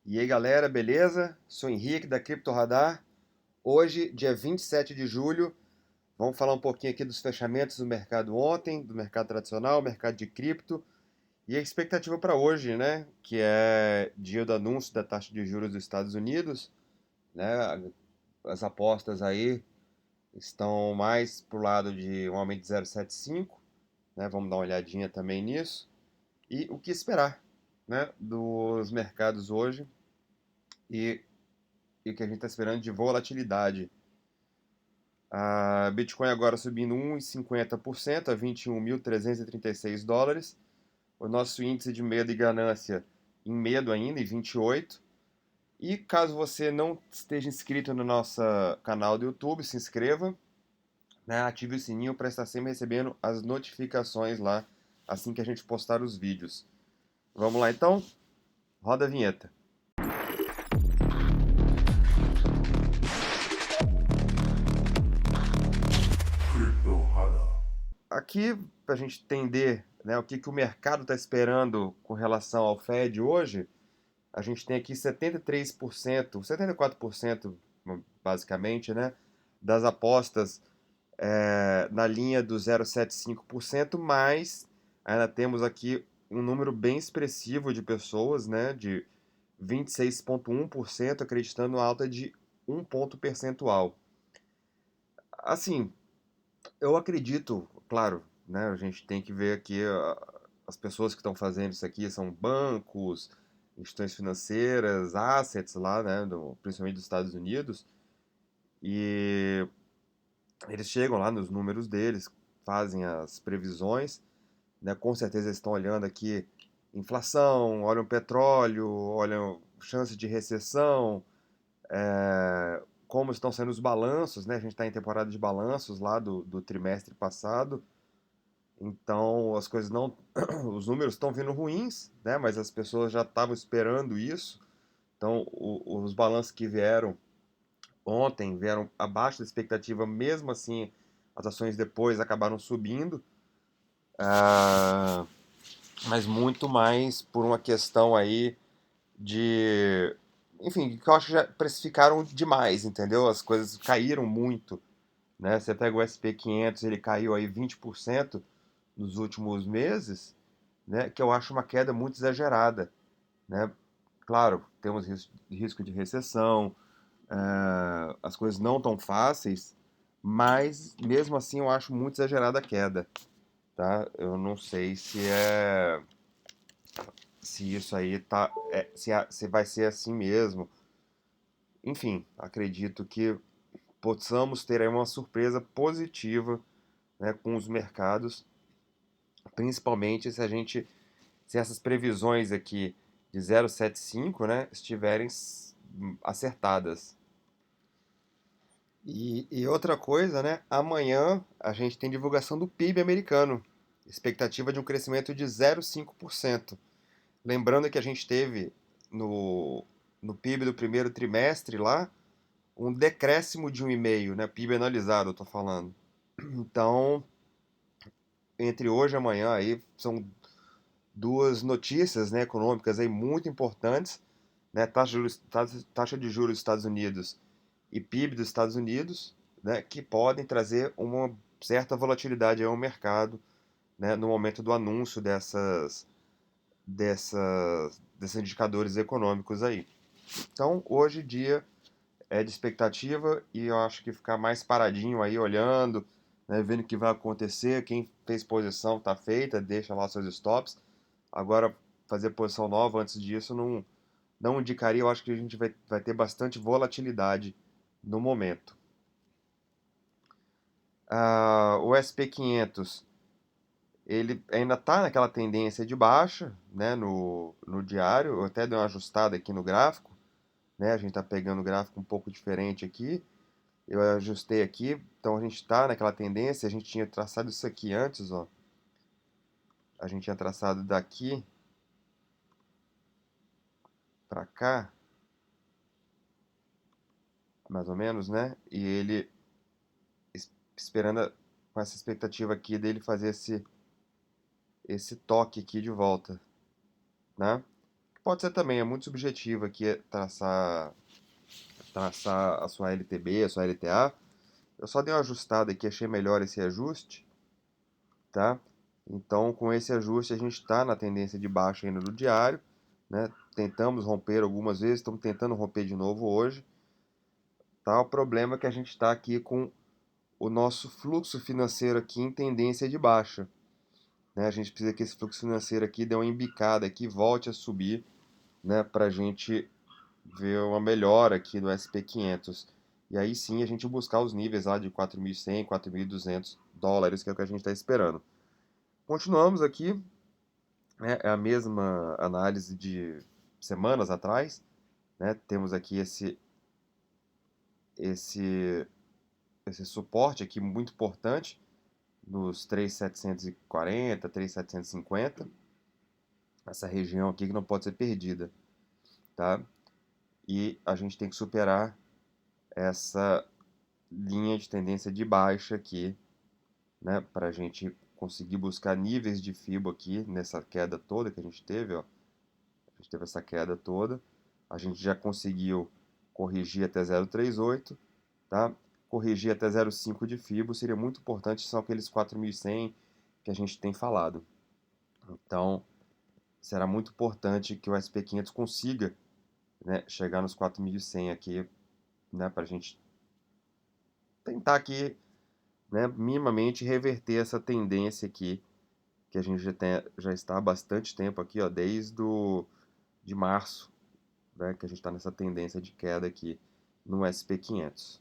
E aí galera, beleza? Sou Henrique da Cripto Radar. Hoje, dia 27 de julho, vamos falar um pouquinho aqui dos fechamentos do mercado ontem, do mercado tradicional, mercado de cripto e a expectativa para hoje, né? Que é dia do anúncio da taxa de juros dos Estados Unidos, né? As apostas aí estão mais pro lado de um aumento de 0,75, né? Vamos dar uma olhadinha também nisso. E o que esperar, né? Dos mercados hoje e o que a gente está esperando de volatilidade. A Bitcoin agora subindo 1,50% a 21.336 dólares. O nosso índice de medo e ganância em medo ainda, em 28. E caso você não esteja inscrito no nosso canal do YouTube, se inscreva, né, ative o sininho para estar sempre recebendo as notificações lá assim que a gente postar os vídeos. Vamos lá então? Roda a vinheta. Aqui, para a gente entender, né, o que, que o mercado está esperando com relação ao Fed hoje, a gente tem aqui 73%, 74% basicamente, né, das apostas na linha do 0,75%, mas ainda temos aqui um número bem expressivo de pessoas, né, de 26,1% acreditando em alta de um ponto percentual. Assim, eu acredito, claro, né, a gente tem que ver aqui as pessoas que estão fazendo isso aqui são bancos, instituições financeiras, assets lá, né, principalmente dos Estados Unidos, e eles chegam lá nos números deles, fazem as previsões, né, com certeza eles estão olhando aqui inflação, olham petróleo, olham chance de recessão, como estão sendo os balanços, né, a gente está em temporada de balanços lá do trimestre passado. Então, as coisas não. Os números estão vindo ruins, né? Mas as pessoas já estavam esperando isso. Então, os balanços que vieram ontem vieram abaixo da expectativa, mesmo assim, as ações depois acabaram subindo. Ah, mas muito mais por uma questão aí de. Enfim, que eu acho que já precificaram demais, entendeu? As coisas caíram muito, né? Você pega o SP 500, ele caiu aí 20% nos últimos meses, né, que eu acho uma queda muito exagerada, né? Claro, temos risco de recessão, as coisas não tão fáceis, mas mesmo assim eu acho muito exagerada a queda, tá? Eu não sei se isso aí tá, se vai ser assim mesmo. Enfim, acredito que possamos ter aí uma surpresa positiva, né, com os mercados, principalmente se essas previsões aqui de 0,75, né, estiverem acertadas. E outra coisa, né, amanhã a gente tem divulgação do PIB americano, expectativa de um crescimento de 0,5%. Lembrando que a gente teve no, no PIB do primeiro trimestre lá um decréscimo de 1,5%, né, PIB analisado, eu tô falando. Então, entre hoje e amanhã aí são duas notícias, né, econômicas aí muito importantes, né, taxa de juros dos Estados Unidos e PIB dos Estados Unidos, né, que podem trazer uma certa volatilidade ao mercado, né, no momento do anúncio desses indicadores econômicos aí. Então, hoje dia é de expectativa e eu acho que ficar mais paradinho aí olhando, né, vendo o que vai acontecer, quem fez posição está feita, deixa lá seus stops. Agora, fazer posição nova antes disso não indicaria, eu acho que a gente vai ter bastante volatilidade no momento. O SP 500 ele ainda está naquela tendência de baixa, né, no diário, eu até dei uma ajustada aqui no gráfico, né, a gente está pegando o gráfico um pouco diferente aqui, eu ajustei aqui, então a gente está naquela tendência, a gente tinha traçado isso aqui antes, ó, a gente tinha traçado daqui para cá, mais ou menos, né, e ele esperando com essa expectativa aqui dele fazer esse toque aqui de volta, né? Pode ser também, é muito subjetivo aqui traçar a sua LTB, a sua LTA. Eu só dei uma ajustada aqui, achei melhor esse ajuste, tá? Então, com esse ajuste, a gente está na tendência de baixa ainda do diário, né? Tentamos romper algumas vezes, estamos tentando romper de novo hoje, tá? O problema é que a gente está aqui com o nosso fluxo financeiro aqui em tendência de baixa, né? A gente precisa que esse fluxo financeiro aqui dê uma embicada aqui, volte a subir, né? Para a gente ver uma melhora aqui no SP500. E aí sim a gente buscar os níveis lá de 4.100, 4.200 dólares, que é o que a gente está esperando. Continuamos aqui, né? É a mesma análise de semanas atrás, né? Temos aqui esse, esse suporte aqui muito importante nos 3.740, 3.750. Essa região aqui que não pode ser perdida, tá? E a gente tem que superar essa linha de tendência de baixa aqui, né, para a gente conseguir buscar níveis de FIBO aqui nessa queda toda que a gente teve, ó. A gente teve essa queda toda, a gente já conseguiu corrigir até 0,38, tá? Corrigir até 0,5 de FIBO seria muito importante, são aqueles 4.100 que a gente tem falado. Então, será muito importante que o SP500 consiga, né, chegar nos 4.100 aqui, né, para a gente tentar aqui, né, minimamente reverter essa tendência aqui que a gente já está há bastante tempo aqui, ó, de março, né, que a gente está nessa tendência de queda aqui no SP500.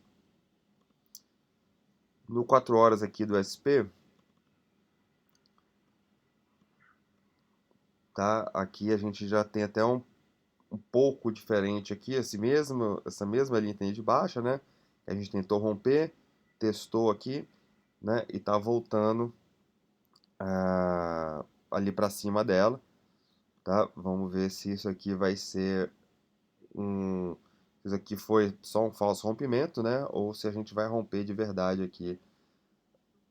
No 4 horas aqui do SP, tá? Aqui a gente já tem até um pouco diferente aqui, essa mesma linha de baixa, né? A gente tentou romper, testou aqui, né? E tá voltando ali para cima dela, tá? Vamos ver se isso aqui vai ser um, isso aqui foi só um falso rompimento, né? Ou se a gente vai romper de verdade aqui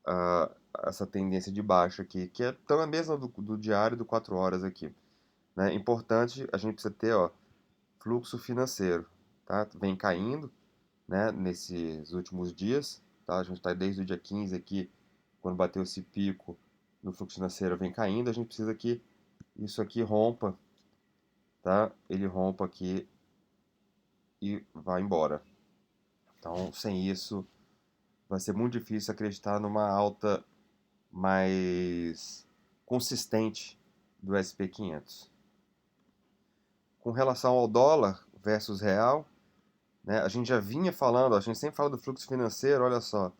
uh, essa tendência de baixa aqui, que é tão a mesma do diário do 4 horas aqui, né? Importante, a gente precisa ter, ó, fluxo financeiro, tá? Vem caindo, né? Nesses últimos dias, tá? A gente está desde o dia 15 aqui, quando bateu esse pico no fluxo financeiro, vem caindo. A gente precisa que isso aqui rompa, tá? Ele rompa aqui e vai embora. Então, sem isso, vai ser muito difícil acreditar numa alta mais consistente do SP500. Com relação ao dólar versus real, né, a gente já vinha falando, a gente sempre fala do fluxo financeiro, olha só,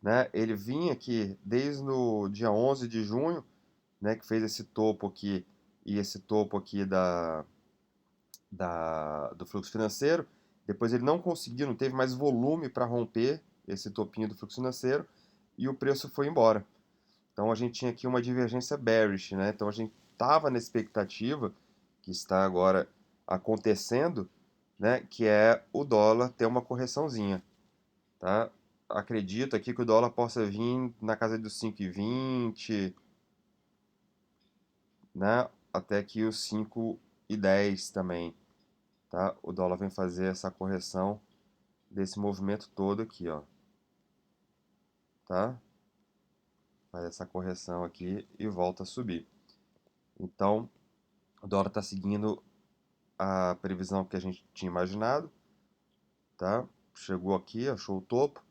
né, ele vinha aqui desde o dia 11 de junho, né, que fez esse topo aqui e esse topo aqui do fluxo financeiro. Depois ele não conseguiu, não teve mais volume para romper esse topinho do fluxo financeiro e o preço foi embora. Então a gente tinha aqui uma divergência bearish, né? Então a gente estava na expectativa que está agora acontecendo, né? Que é o dólar ter uma correçãozinha, tá? Acredito aqui que o dólar possa vir na casa dos 5,20, né? Até que os 5,10 também, tá? O dólar vem fazer essa correção desse movimento todo aqui, ó, tá? Faz essa correção aqui e volta a subir. Então, o dólar está seguindo a previsão que a gente tinha imaginado, tá? Chegou aqui, achou o topo,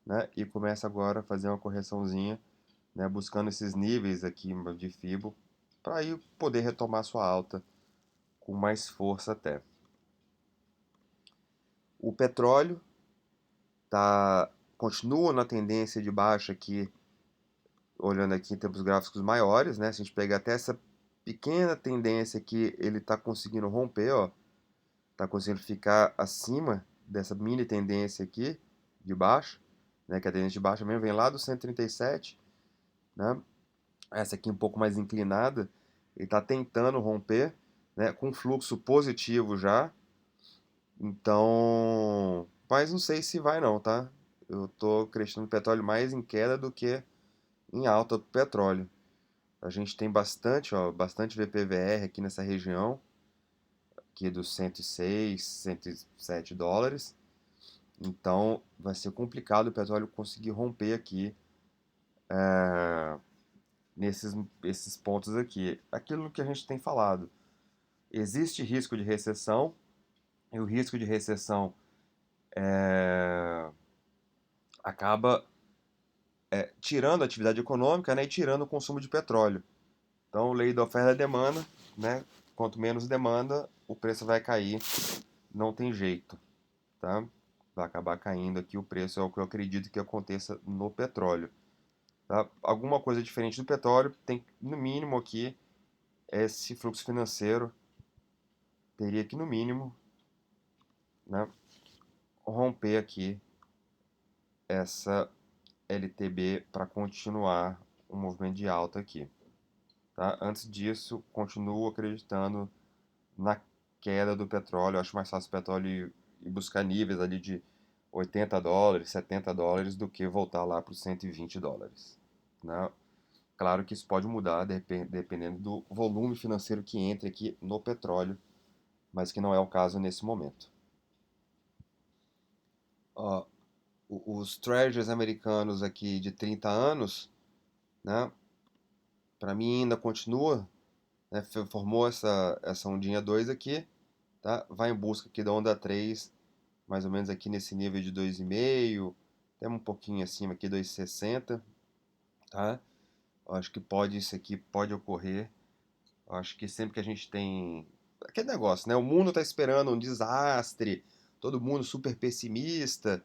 né? E começa agora a fazer uma correçãozinha, né? Buscando esses níveis aqui de Fibo para aí poder retomar sua alta com mais força até. O petróleo continua na tendência de baixa aqui, olhando aqui em termos gráficos maiores, né? Se a gente pegar até essa pequena tendência aqui, ele está conseguindo romper, ó, está conseguindo ficar acima dessa mini tendência aqui de baixa, né? Que a tendência de baixa mesmo vem lá do 137, né? Essa aqui um pouco mais inclinada, ele está tentando romper, né? Com fluxo positivo já. Então, mas não sei se vai não, tá? Eu tô acreditando no petróleo mais em queda do que em alta do petróleo. A gente tem bastante, ó, bastante VPVR aqui nessa região, aqui dos 106, 107 dólares. Então vai ser complicado o petróleo conseguir romper aqui esses pontos aqui. Aquilo que a gente tem falado. Existe risco de recessão, e o risco de recessão acaba tirando a atividade econômica, né, e tirando o consumo de petróleo. Então, lei da oferta e demanda, né? Quanto menos demanda, o preço vai cair, não tem jeito, tá? Vai acabar caindo aqui o preço, é o que eu acredito que aconteça no petróleo, tá? Alguma coisa diferente do petróleo, tem no mínimo aqui esse fluxo financeiro teria que no mínimo, né, romper aqui essa LTB para continuar o movimento de alta aqui, tá? Antes disso, continuo acreditando na queda do petróleo. Eu acho mais fácil o petróleo ir buscar níveis ali de 80 dólares, 70 dólares do que voltar lá para os 120 dólares, né? Claro que isso pode mudar dependendo do volume financeiro que entre aqui no petróleo, mas que não é o caso nesse momento. Ó, os treasuries americanos aqui de 30 anos, né? Para mim ainda continua, né, formou essa ondinha 2 aqui, tá? Vai em busca aqui da onda 3, mais ou menos aqui nesse nível de 2,5, até um pouquinho acima aqui, 2,60, tá? Eu acho que isso aqui pode ocorrer. Eu acho que sempre que a gente tem aquele negócio, né? O mundo está esperando um desastre, todo mundo super pessimista,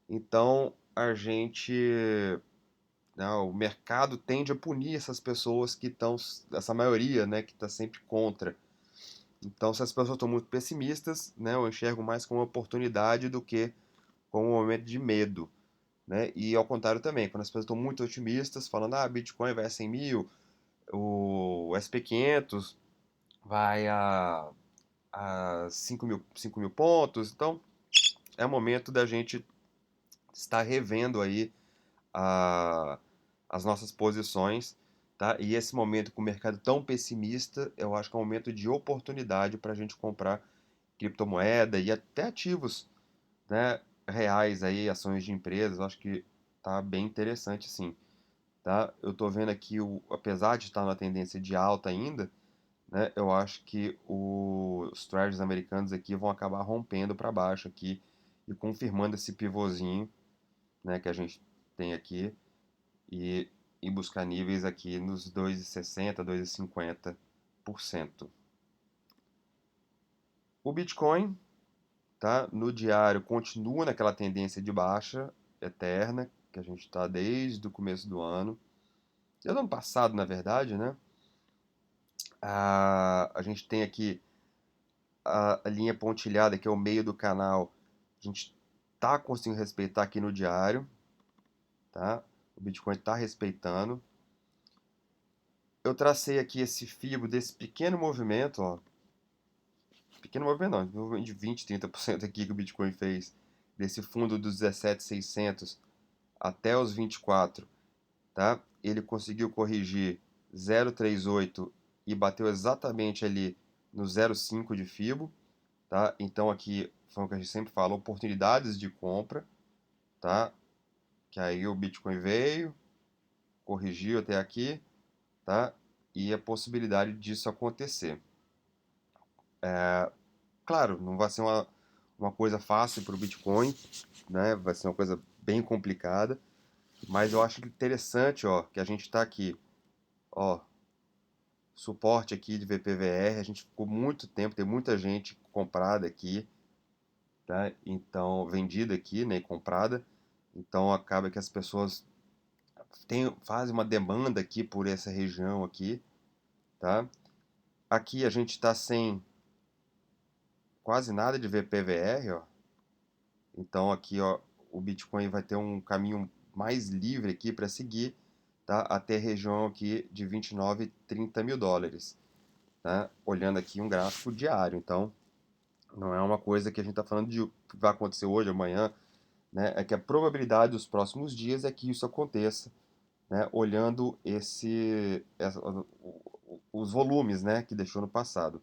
então a gente, né, o mercado tende a punir essas pessoas que estão, essa maioria, né, que está sempre contra. Então, se as pessoas estão muito pessimistas, né, eu enxergo mais como uma oportunidade do que como um momento de medo, né? E ao contrário também, quando as pessoas estão muito otimistas, falando, Bitcoin vai a 100 mil, o SP500 vai a 5 mil pontos, então é o momento da gente estar revendo aí a, as nossas posições, tá? E esse momento com o mercado tão pessimista, eu acho que é um momento de oportunidade para a gente comprar criptomoeda e até ativos, né, reais aí, ações de empresas. Eu acho que tá bem interessante sim, tá? Eu tô vendo aqui apesar de estar na tendência de alta ainda, né, eu acho que os treasuries americanos aqui vão acabar rompendo para baixo aqui e confirmando esse pivôzinho, né, que a gente tem aqui e, e buscar níveis aqui nos 2,60, 2,50%. O Bitcoin, tá, no diário continua naquela tendência de baixa eterna que a gente está desde o começo do ano. Desde o ano passado, na verdade, né? A gente tem aqui a linha pontilhada, que é o meio do canal. A gente tá conseguindo respeitar aqui no diário, tá? O Bitcoin está respeitando. Eu tracei aqui esse fibo desse pequeno movimento, ó. Pequeno movimento não, um movimento de 20, 30% aqui que o Bitcoin fez. Desse fundo dos 17.600 até os 24, tá? Ele conseguiu corrigir 0,38 e bateu exatamente ali no 0,5 de Fibo, tá? Então aqui foi o que a gente sempre fala, oportunidades de compra, tá? Que aí o Bitcoin veio, corrigiu até aqui, tá? E a possibilidade disso acontecer. Claro, não vai ser uma coisa fácil para o Bitcoin, né? Vai ser uma coisa bem complicada, mas eu acho interessante, ó, que a gente está aqui, ó, suporte aqui de VPVR, a gente ficou muito tempo, tem muita gente comprada aqui, tá? Então, vendida aqui, né, e comprada. Então acaba que as pessoas fazem uma demanda aqui por essa região aqui, tá? Aqui a gente está sem quase nada de VPVR, ó. Então aqui, ó, o Bitcoin vai ter um caminho mais livre aqui para seguir, tá? Até a região aqui de 29, 30 mil dólares, tá? Olhando aqui um gráfico diário, então não é uma coisa que a gente está falando de que vai acontecer hoje, amanhã, né? É que a probabilidade dos próximos dias é que isso aconteça, né? Olhando os volumes, né, que deixou no passado.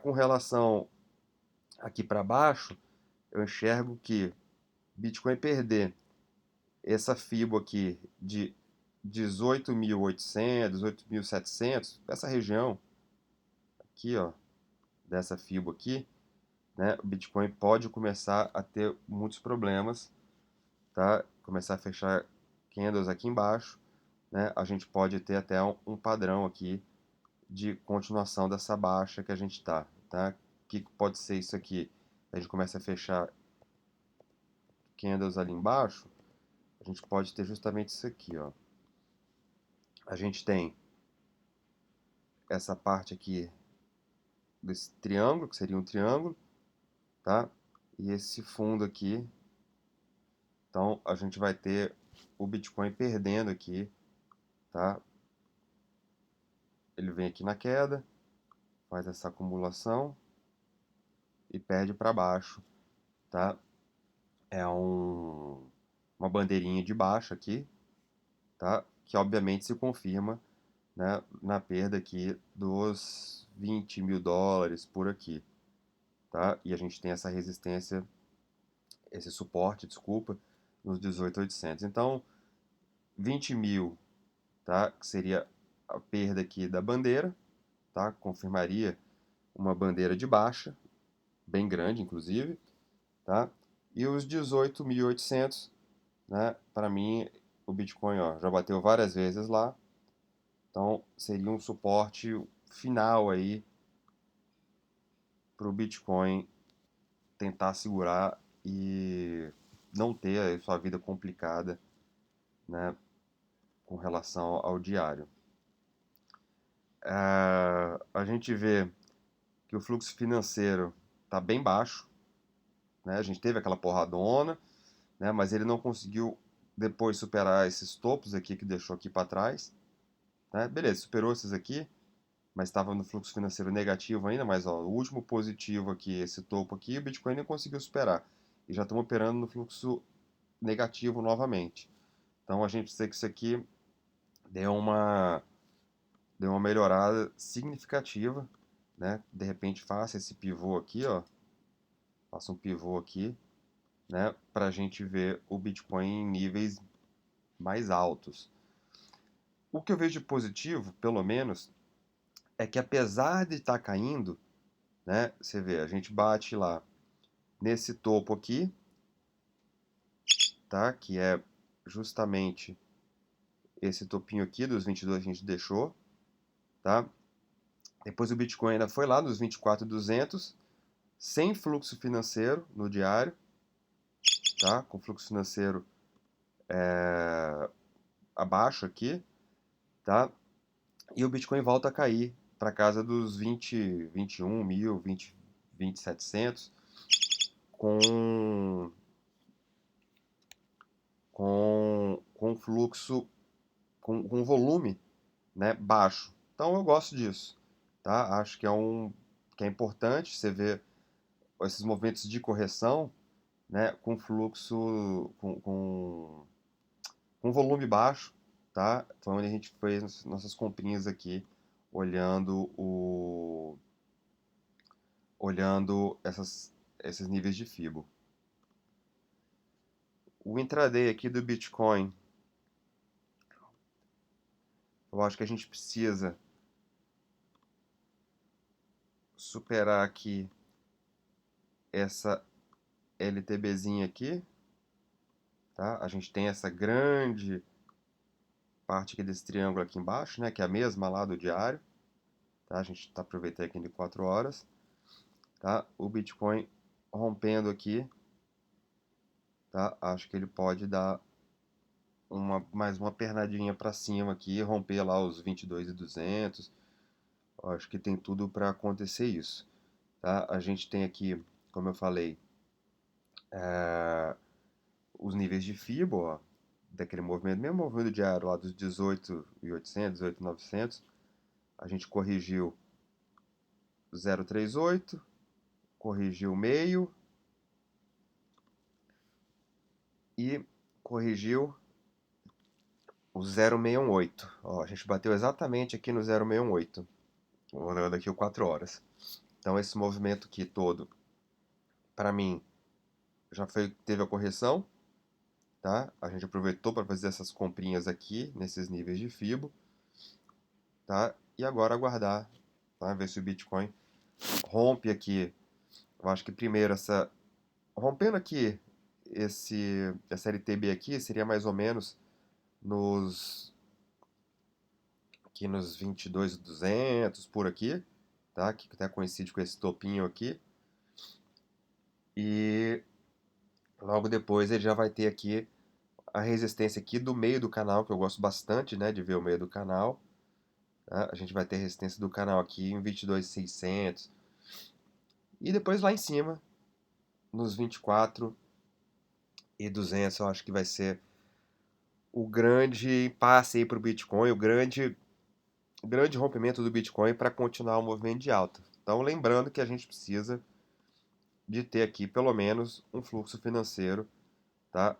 Com relação aqui para baixo, eu enxergo que Bitcoin perder essa FIBO aqui de 18.800, 18.700, essa região aqui, ó, dessa FIBO aqui, né, o Bitcoin pode começar a ter muitos problemas, tá? Começar a fechar candles aqui embaixo, né? A gente pode ter até um padrão aqui de continuação dessa baixa que a gente tá? O que pode ser isso aqui? A gente começa a fechar candles ali embaixo, a gente pode ter justamente isso aqui, ó. A gente tem essa parte aqui desse triângulo, que seria um triângulo, tá? E esse fundo aqui. Então, a gente vai ter o Bitcoin perdendo aqui, tá? Ele vem aqui na queda, faz essa acumulação e perde para baixo, tá? É uma bandeirinha de baixa aqui, tá? Que obviamente se confirma, né, na perda aqui dos 20 mil dólares por aqui, tá? E a gente tem essa resistência, esse suporte, desculpa, nos 18.800. Então, 20 mil, tá? Que seria a perda aqui da bandeira, tá? Confirmaria uma bandeira de baixa, bem grande inclusive, tá? E os 18.800, né? Para mim, o Bitcoin, ó, já bateu várias vezes lá, então seria um suporte final aí para o Bitcoin tentar segurar e não ter a sua vida complicada, né, com relação ao diário. A gente vê que o fluxo financeiro está bem baixo, né? A gente teve aquela porradona, né, mas ele não conseguiu depois superar esses topos aqui que deixou aqui para trás, né? Beleza, superou esses aqui, mas estava no fluxo financeiro negativo ainda, mas ó, o último positivo aqui, esse topo aqui, o Bitcoin não conseguiu superar. E já estamos operando no fluxo negativo novamente. Então a gente precisa que isso aqui dê uma, dê uma melhorada significativa, né? De repente faça esse pivô aqui, ó, faça um pivô aqui, né? Para a gente ver o Bitcoin em níveis mais altos. O que eu vejo de positivo, pelo menos, é que apesar de estar caindo, né? Você vê, a gente bate lá nesse topo aqui, tá? Que é justamente esse topinho aqui dos 22 que a gente deixou, tá? Depois o Bitcoin ainda foi lá nos 24.200, sem fluxo financeiro no diário, tá? Com fluxo financeiro abaixo aqui, tá? E o Bitcoin volta a cair para casa dos 20, 21 mil, 20, 20.700, com com fluxo, com volume, né, baixo. Então eu gosto disso, tá? Acho que que é importante você ver esses movimentos de correção, né, com fluxo, com volume baixo, tá? Foi onde a gente fez nossas comprinhas aqui, olhando esses níveis de FIBO. O intraday aqui do Bitcoin, eu acho que a gente precisa superar aqui essa LTBzinha aqui, tá? A gente tem essa grande parte aqui desse triângulo aqui embaixo, né? Que é a mesma lá do diário, tá? A gente está aproveitando aqui de 4 horas, tá? O Bitcoin rompendo aqui, tá? Acho que ele pode dar mais uma pernadinha para cima aqui, romper lá os 22.200. Acho que tem tudo para acontecer isso, tá? A gente tem aqui, como eu falei, os níveis de FIBO, ó, daquele movimento, mesmo movimento diário lá dos 18.800, 18.900, a gente corrigiu 0,38, corrigiu meio e corrigiu o 0,618. Ó, a gente bateu exatamente aqui no 0,618, olhando aqui o 4 horas. Então esse movimento aqui todo, para mim, teve a correção, tá? A gente aproveitou para fazer essas comprinhas aqui, nesses níveis de Fibo, tá? E agora aguardar, tá? Ver se o Bitcoin rompe aqui. Eu acho que primeiro rompendo aqui essa LTB aqui, seria mais ou menos nos aqui nos 22.200 por aqui, tá? Que até coincide com esse topinho aqui. E logo depois ele já vai ter aqui a resistência aqui do meio do canal, que eu gosto bastante, né, de ver o meio do canal. Tá? A gente vai ter resistência do canal aqui em 22.600. E depois lá em cima, nos 24.200, eu acho que vai ser o grande passe aí para o Bitcoin, o grande rompimento do Bitcoin para continuar o movimento de alta. Então, lembrando que a gente precisa de ter aqui pelo menos um fluxo financeiro, tá,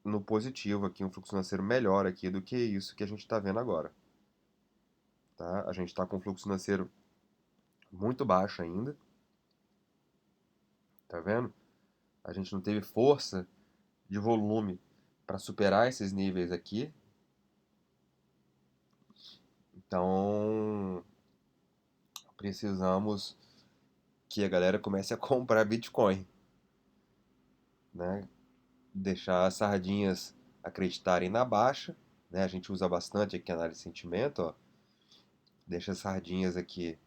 no positivo aqui, um fluxo financeiro melhor aqui do que isso que a gente está vendo agora. Tá? A gente está com um fluxo financeiro muito baixo ainda, tá vendo? A gente não teve força de volume para superar esses níveis aqui. Então, precisamos que a galera comece a comprar Bitcoin, né? Deixar as sardinhas acreditarem na baixa, né? A gente usa bastante aqui a análise de sentimento, ó. Deixa as sardinhas aqui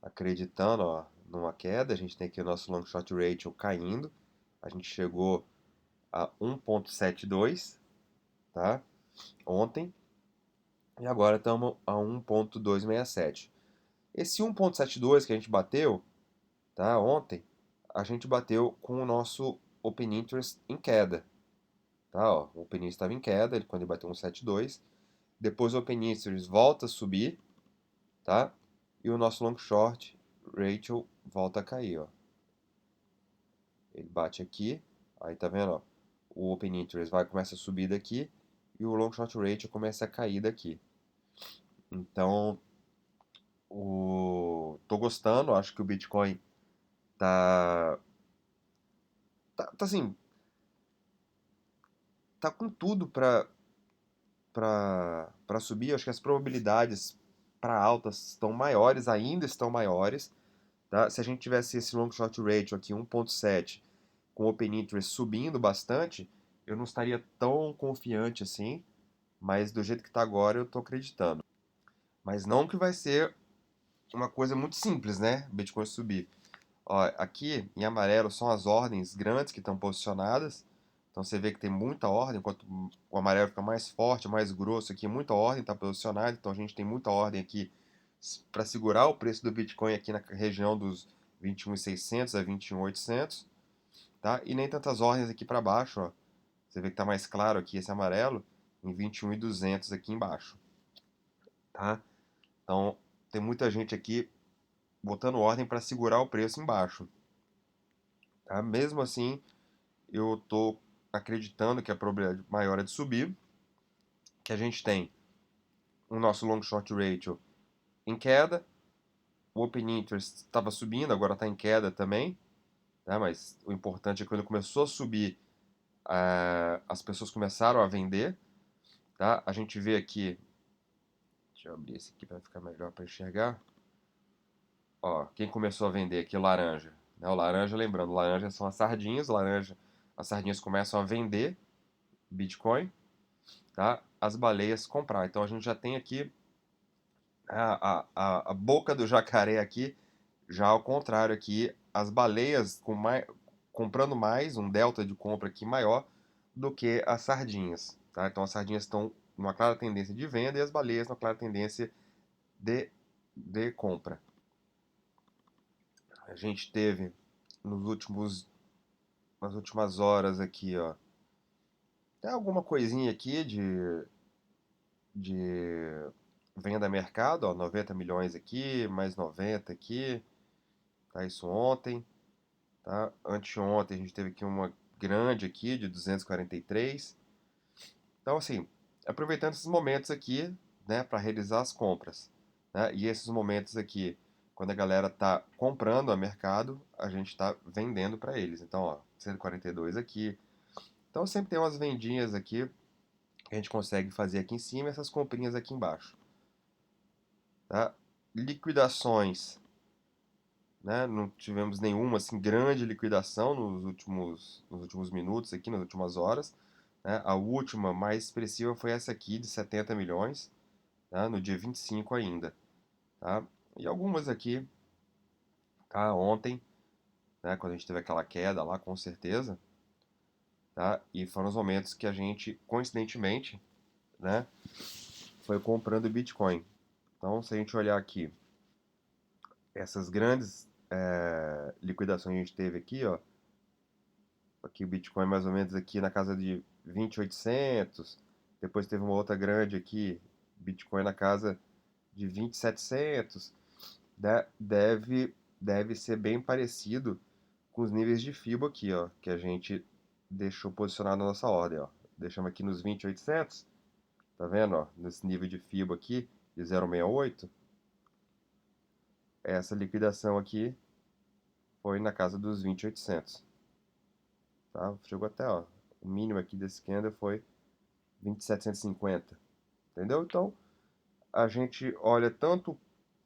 acreditando, ó, numa queda. A gente tem aqui o nosso long short ratio caindo. A gente chegou a 1.72, tá? Ontem. E agora estamos a 1.267. Esse 1.72 que a gente bateu, tá? Ontem, a gente bateu com o nosso Open Interest em queda. Tá, ó, o Open Interest estava em queda, quando ele bateu 1.72. Depois o Open Interest volta a subir, tá? E o nosso Long Short Ratio volta a cair, ó. Ele bate aqui, aí tá vendo, ó? O Open Interest começa a subir daqui e o Long Short Ratio começa a cair daqui. Então, tô gostando, acho que o Bitcoin tá, tá assim, tá com tudo para subir. Acho que as probabilidades para altas estão maiores, ainda estão maiores, tá? Se a gente tivesse esse long short ratio aqui 1.7 com open interest subindo bastante, eu não estaria tão confiante assim, mas do jeito que está agora eu estou acreditando. Mas não que vai ser uma coisa muito simples, né? Bitcoin subir. Ó, aqui em amarelo são as ordens grandes que estão posicionadas. Então você vê que tem muita ordem, enquanto o amarelo fica mais forte, mais grosso aqui, muita ordem está posicionada. Então a gente tem muita ordem aqui para segurar o preço do Bitcoin aqui na região dos 21.600 a 21.800, tá? E nem tantas ordens aqui para baixo, ó. Você vê que está mais claro aqui esse amarelo em 21.200 aqui embaixo, tá? Então tem muita gente aqui botando ordem para segurar o preço embaixo, tá? Mesmo assim, eu estou acreditando que a probabilidade maior é de subir, que a gente tem o nosso long short ratio em queda, o open interest estava subindo, agora está em queda também, tá? Mas o importante é que quando começou a subir, as pessoas começaram a vender, tá? A gente vê aqui, deixa eu abrir esse aqui para ficar melhor para enxergar. Ó, quem começou a vender aqui, o laranja, né? O laranja, lembrando, laranja são as sardinhas, as sardinhas começam a vender Bitcoin, tá? As baleias comprar. Então a gente já tem aqui a boca do jacaré aqui, já ao contrário aqui, as baleias comprando mais, um delta de compra aqui maior do que as sardinhas, tá? Então as sardinhas estão numa clara tendência de venda e as baleias numa clara tendência de compra. A gente teve nas últimas horas aqui, ó, tem alguma coisinha aqui de venda a mercado, ó, 90 milhões aqui, mais 90 aqui, tá? Isso ontem, tá? Anteontem a gente teve aqui uma grande aqui de 243. Então, assim, aproveitando esses momentos aqui, né, para realizar as compras, né? E esses momentos aqui quando a galera está comprando a mercado, a gente está vendendo para eles. Então, ó, 142 aqui. Então sempre tem umas vendinhas aqui que a gente consegue fazer aqui em cima e essas comprinhas aqui embaixo. Tá? Liquidações, né? Não tivemos nenhuma assim, grande liquidação nos últimos minutos aqui, nas últimas horas. Né? A última mais expressiva foi essa aqui de 70 milhões, tá? No dia 25 ainda. Tá? E algumas aqui, tá? Ontem, né? Quando a gente teve aquela queda lá, com certeza. Tá? E foram os momentos que a gente, coincidentemente, né? Foi comprando Bitcoin. Então, se a gente olhar aqui, essas grandes liquidações que a gente teve aqui, ó, aqui o Bitcoin mais ou menos aqui na casa de 20.800, depois teve uma outra grande aqui, Bitcoin na casa de 20.700, né? Deve ser bem parecido com os níveis de FIBO aqui, ó, que a gente deixou posicionado na nossa ordem, ó. Deixamos aqui nos 20.800, tá vendo, ó, nesse nível de FIBO aqui de 0,68. Essa liquidação aqui foi na casa dos 20.800, tá? Chegou até, ó, o mínimo aqui desse candle foi 20.750, entendeu? Então, a gente olha tanto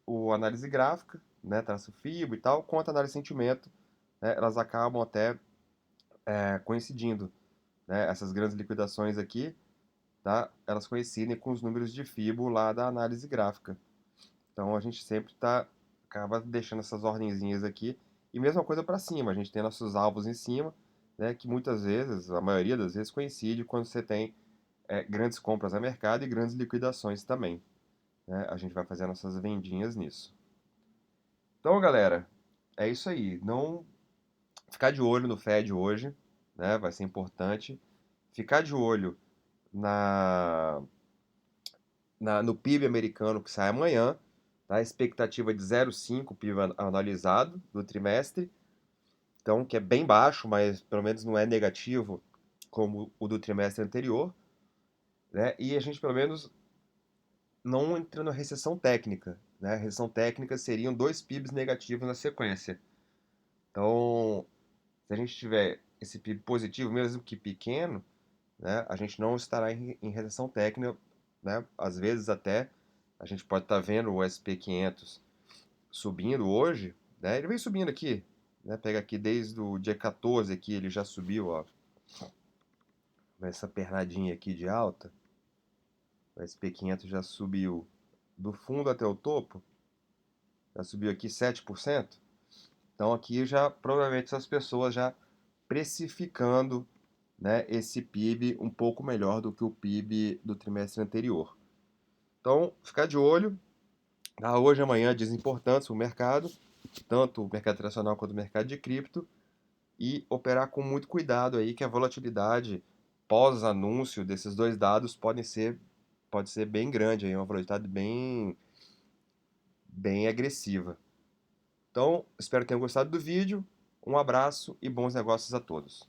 o análise gráfica, né, traço FIBO e tal, quanto a análise de sentimento, né, elas acabam até coincidindo, né? Essas grandes liquidações aqui, tá? Elas coincidem com os números de FIBO lá da análise gráfica. Então, a gente sempre acaba deixando essas ordenzinhas aqui. E mesma coisa para cima, a gente tem nossos alvos em cima, né, que muitas vezes, a maioria das vezes, coincide quando você tem grandes compras a mercado e grandes liquidações também. Né? A gente vai fazer nossas vendinhas nisso. Então, galera, é isso aí. Não ficar de olho no Fed hoje, né, vai ser importante. Ficar de olho na, no PIB americano que sai amanhã. Tá? A expectativa de 0,5 PIB analisado do trimestre. Então, que é bem baixo, mas pelo menos não é negativo como o do trimestre anterior, né? E a gente pelo menos não entra na recessão técnica, né? A recessão técnica seriam dois PIBs negativos na sequência. Então, se a gente tiver esse PIB positivo, mesmo que pequeno, né, a gente não estará em recessão técnica, né? Às vezes até a gente pode estar vendo o SP500 subindo hoje, né? Ele vem subindo aqui, né? Pega aqui desde o dia 14 aqui, ele já subiu, ó, essa pernadinha aqui de alta. O SP500 já subiu do fundo até o topo, já subiu aqui 7%. Então aqui já provavelmente essas pessoas já precificando, né, esse PIB um pouco melhor do que o PIB do trimestre anterior. Então, ficar de olho. Tá? Hoje e amanhã dias importantes para o mercado, tanto o mercado tradicional quanto o mercado de cripto, e operar com muito cuidado aí, que a volatilidade pós-anúncio desses dois dados pode ser bem grande, aí, uma volatilidade bem agressiva. Então, espero que tenham gostado do vídeo. Um abraço e bons negócios a todos.